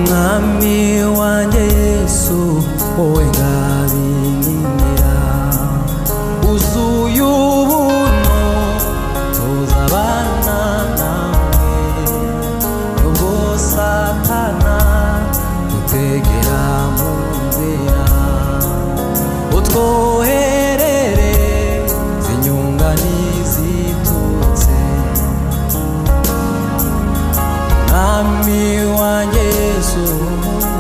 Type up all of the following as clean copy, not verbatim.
mwami wanjye Yesu wowe ngabingingira uzuye ubuntu tuzabana nawe nubwo Satana dutegera mu nzira utwoherere zinyunganizi mwami wanjye Yesu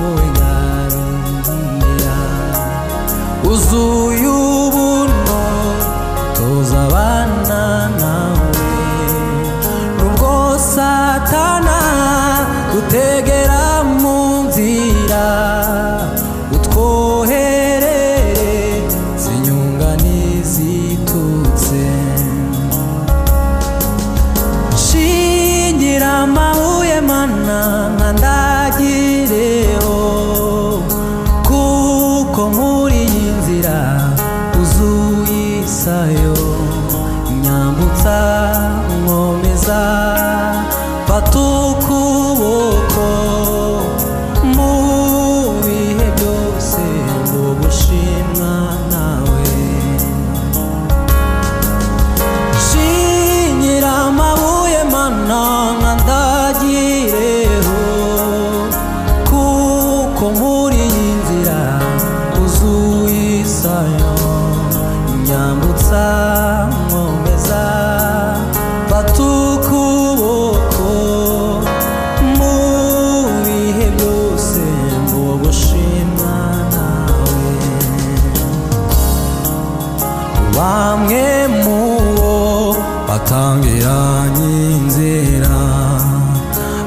wowe ngabingingira uzuye ubuntu tuzabana nawe nubwo Satana dutegera mu nzira utwoherere zinyunganizi tutse shingira Mana nkandagireho kuko muri inzira uzuye isayo nyambutsa nkomeza fata ukuboko mu bihe byose ngo gushimwa nawe shinyira amabuye Mana nkandagireho kuko muri inzira uzuye isayo nyambutsa nkomeza fata ukuboko mu bihe byose ngo gushimwa nawe bamwe mubo batangiranye inzira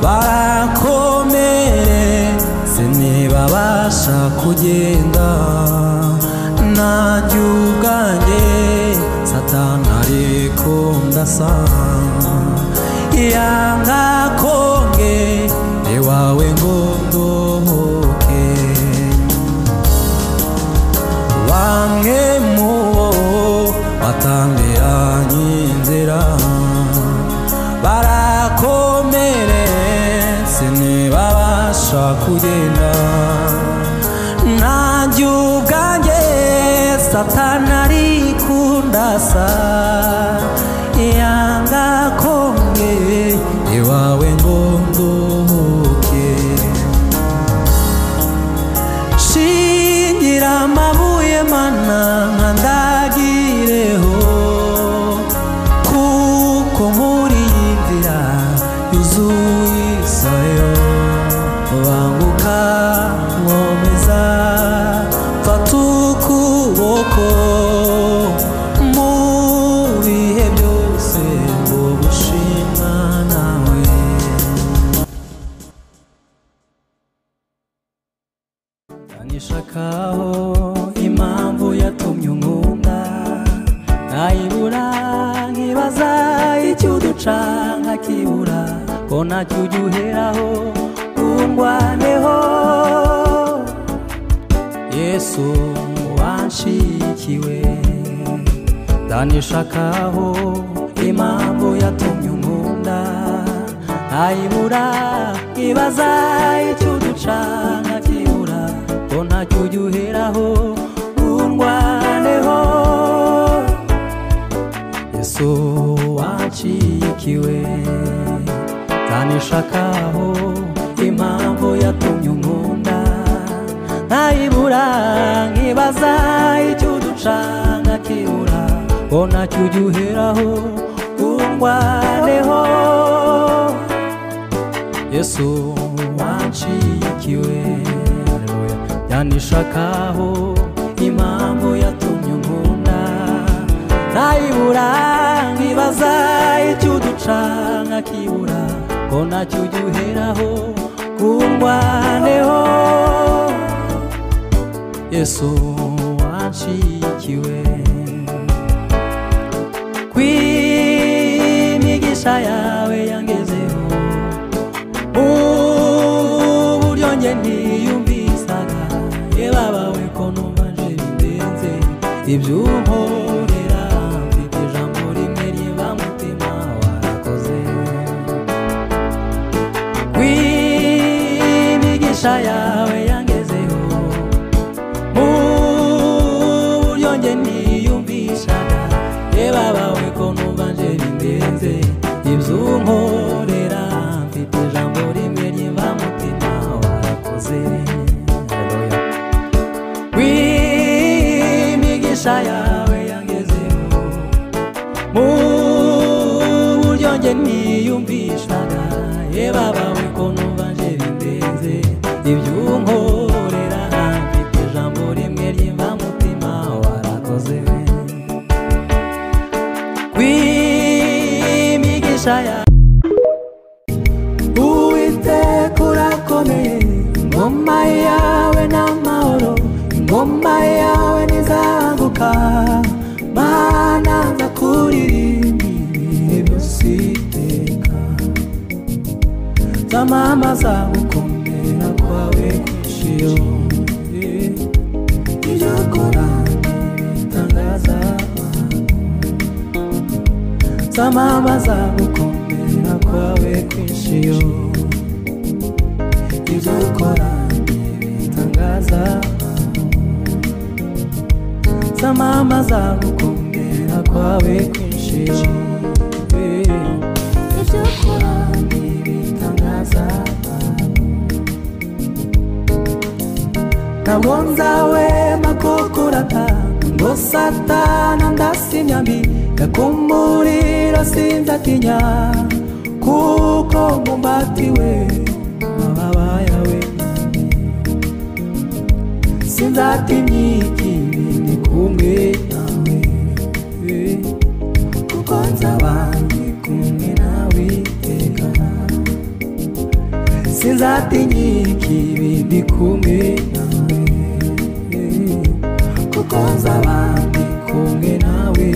barakomeretse ntibabasha kugenda nanjye ubwanjye Satani ariko ndasa yanga konge iwawe ngo ndohoke bamwe mubo batangiranye inzira barakomeretse ntibabasha kugenda nanjye ubwanjye Satani ariko ndasa yanga konge iwawe ngo ndohoke shingira amabuye Mana nkandagireho kuko muri inzira yuzuye isayo banguka nkomeza fata ukuboko mu bihe byose ngo gushimwa nawe nishakaho impamvu yatumye unkunda nayibura nkibaza icyo uduca nkakibura ko ntacyo ujya uheraho ungwaneho Yesu wanshikiwe ndanishakaho impamvu yatumye unkunda nayibura nkibaza icyo uduca nkakibura ko ntacyo ujya uheraho ungwaneho Yesu wanshikiwe ndanishakaho impamvu yatumye unkunda nayibura nkibaza icyo uduca nkakibura ko ntacyo ujya uheraho ungwaneho Yesu wanshikiwe ndanishakaho impamvu yatumye unkunda nayibura nkibaza icyo uduca nkakibura ko ntacyo ujya uheraho ungwaneho Yesu wanshikiwe kw'imigisha yawe yangezeho uburyo njye niyumvisaga yebabawe ko numva nje birenze ibyo unkorera mfite ijambo rimwe riba mutima warakoze imigisha yawe yangezeho mu buryo nge niyumvishaga reba bawe ko numva nje bimenze ibyo unkorera mfite ijambo rimwe ry'imva mutima warakoze w'imigisha yawe yangezeho mu buryo nge niyumvishaga reba bawe ko numva nje bimenze ibyo unkorera mfite ijambo rimwe ry'imva mutima warakoze w'imigisha yawe Uwiteka urakomeye ingoma yawe n'amahoro ingoma yawe nizanguka Mana nzakuririmba byose iteka zamamaza gukomera kwawe kwinshi ibyo ukora bitangaza zamamaza gukomera kwawe kwinshi ibyo ukora bitangaza zamamaza gukomera kwawe kwinshi ibyo ukora bitangaza ntabwo nzahwema kukurata ngo Satana ndasa imyambi yakumurira sinzatinya kuko mumbatiwe amababa yawe sinzatinya ikibi ndi kumwe nawe kuko nzaba ndi kumwe nawe iteka sinzatinya ikibi ndi kumwe nawe kuko nzaba ndi kumwe nawe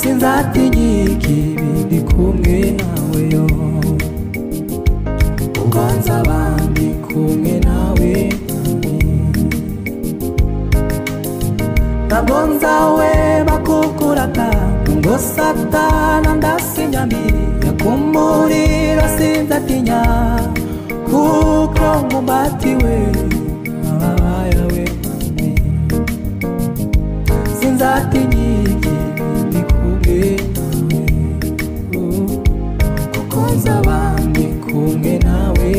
sinzatinya ikibi ndi kumwe nawe yo kuko nzaba ndi kumwe nawe ntabwo nzahwema kukurata ngo Satana ndasa imyambi yakumurira sinzatinya kuko mumbatiwe amababa yawe sinzatinya ikibi ndi kumwe nawe kuko nzaba ndi kumwe nawe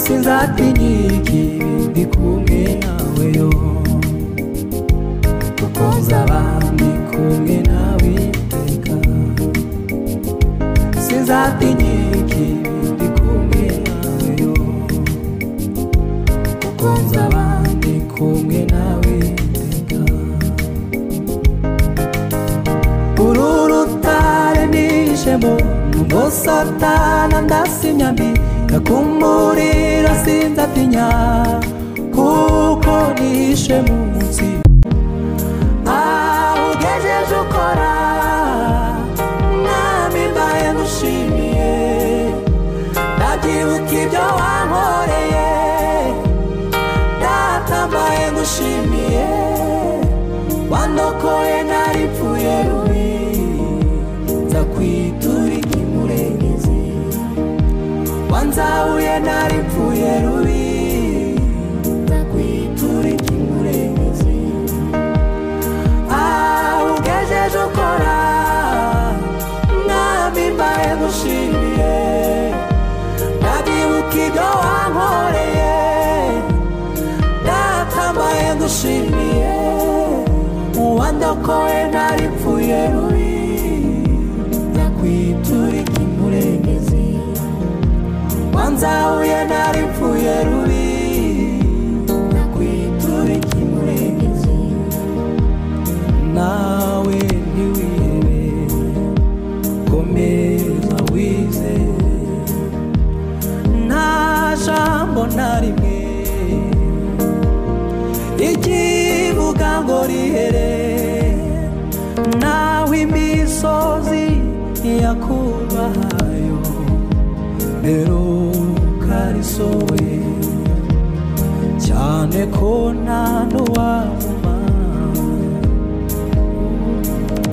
sinzatinya ikibi ndi kumwe nawe yo kuko nzaba ndi kumwe nawe iteka sinzatinya ikibi ndi kumwe nawe yo kuko nzaba ndi kumwe nawe iteka uru rutare nishemo nubwo Satana ndasa imyambi yakumurira sinzatinya kuko nihishe munsi aho ugejeje ukora mwami mbaye ngushimiye ndabyibuka ibyo wankoreye data mbaye ngushimiye wandokoye naripfuye rubi nzakwitura ikimurengezi wanzahuye naripfuye rubi nzakwitura ikimurengezi aho ugejeje ukora mwami mbaye ngushimiye ndabyibuka ibyo wankoreye data mbaye ngushimiye wandokoye naripfuye rubi nzakwitura ikimurengezi wanzahuye naripfuye rubi nzakwitura ikimurengezi nawe ntiwihebe komeza wizere nta jambo na rimwe ikivuga ngo rihere nawe imisozi yakubahayo rero karisowe cyane ko nta n'uwavuma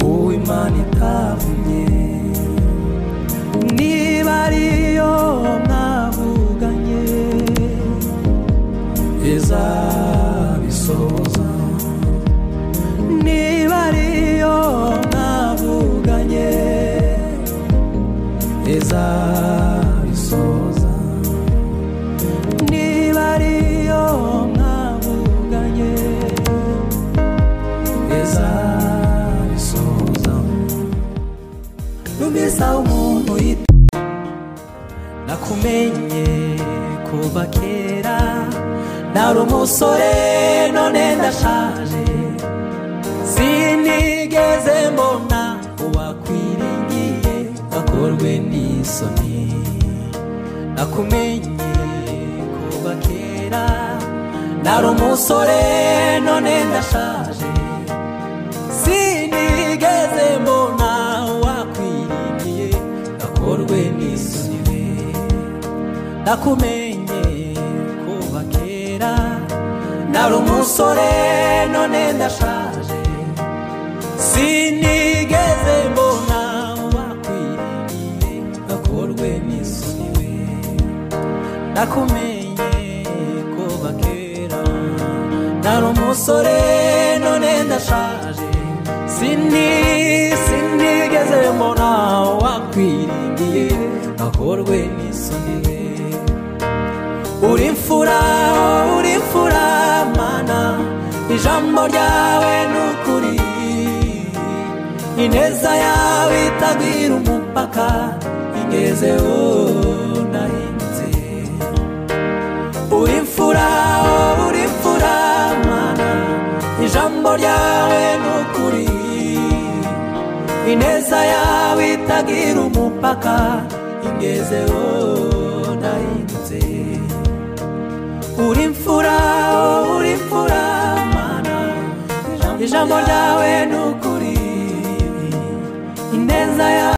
uw'Imana itavumye niba ezabisoza. Niba ariyo mwavuganye ezabisoza. Numvise umuntu nakumenye kuva kera, nari umusore none ndashaje, sinigeze mbona uwakwiringiye akorwe n'isoni. Nakumenye kuva kera, nari umusore none ndashaje, sinigeze mbona uwakwiringiye akorwe n'isoni. Nakumenye kuva kera, nari umusore none ndashaje, sinigeze mbona uwakwiringiye akorwe n'isoni. Nakumenye kuva kera, nari umusore none ndashaje, sinigeze mbona uwakwiringiye akorwe n'isoni. Uri imfura mana, ijambo ryawe n'ukuri, ineza yawe itagira umupaka, ingezeho nahindutse. Uri imfura mana, ijambo ryawe n'ukuri, ineza yawe itagira umupaka, ingezeho nahindutse. Uri imfura mana, ijambo ryawe n'ukuri, ineza yawe